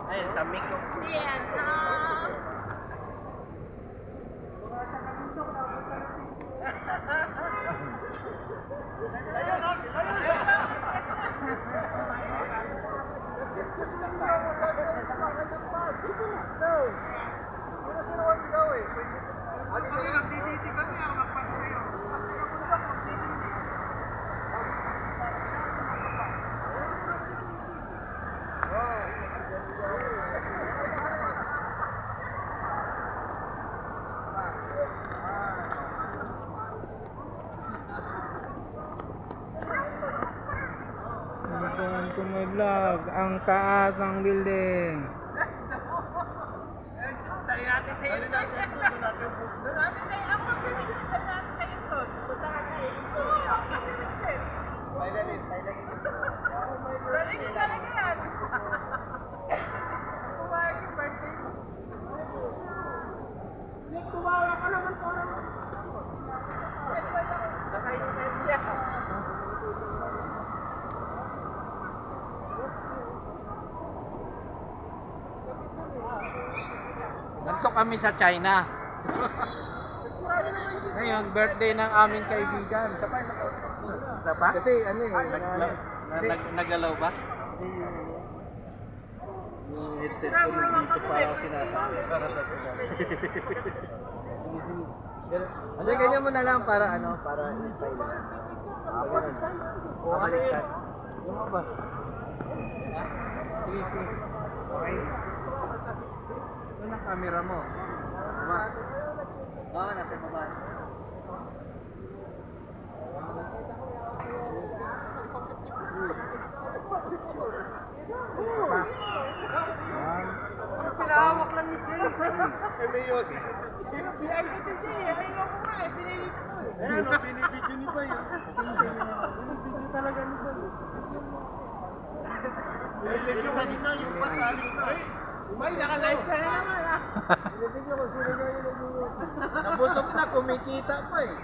Ayun, sa mix. Welcome to my vlog, ang taas ng building. Tayo natin sa ilo. Doon natin sa ilo. Ang pagpipigil natin sa ilo. Punta ka kayo. Pailagin. Pailagin talaga yan. Kumayag yung birthday mo. Tumawa ka naman parang. Naka-spend siya. Ganto kami sa China. Ngayon, birthday ng aming kaibigan. Isa pa? Kasi ano eh, Nagalaw ba? yung headset ko dito para sinasali. Hindi, ganyan mo na lang para ano, para i-file lang. Ganun. Pabaliktad. Lumabas. Sige. Okay? Ito na camera mo. Diba? Oo, nasa baba. Pinahawak lang ni Jay. Emeyosi. BI kasi Jay. Ayaw ko nga. Pinilit ko. Ayan o, binibidyo ni Bay. Binibidyo talaga ni Bay. Bilisan na yung pasalis na. Bay, naka-live ka na naman ha. Binibigyan ko sino na yung nag-uwi. Nabusog na, kumikita pa eh.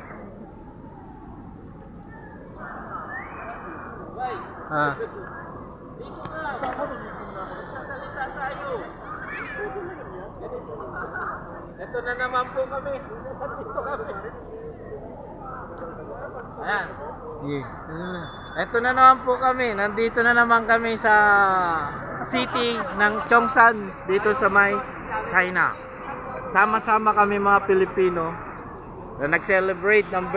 Bay, Ah, dito ka. Sasalita tayo. Ito na naman po kami. Dito kami. Ayan. sige. Ito na naman po kami. Nandito na naman kami sa city ng Chongsan dito sa may China. Sama-sama kami mga Pilipino na nag-celebrate ng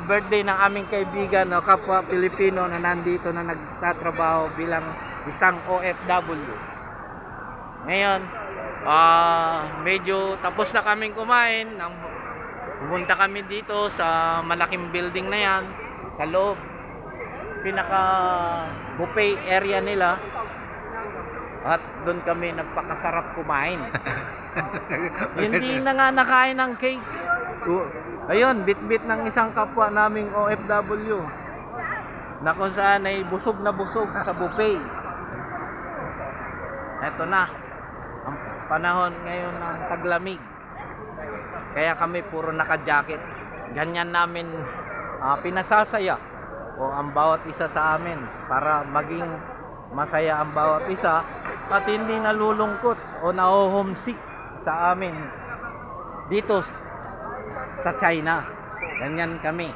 birthday ng aming kaibigan o kapwa Pilipino na nandito na nagtatrabaho bilang isang OFW. Ngayon, medyo tapos na kaming kumain. Pumunta kami dito sa malaking building na yan, sa loob, pinaka buffet area nila, at doon kami nagpakasarap kumain. Hindi na nga nakain ng cake. Ayun, bit-bit ng isang kapwa naming OFW na kung saan ay busog na busog sa buffet. Eto na ang panahon ngayon ng taglamig, kaya kami puro naka-jacket. Ganyan namin pinasasaya o ang bawat isa sa amin para maging masaya ang bawat isa at hindi nalulungkot o na-homesick sa amin dito sa China. Ganyan kami.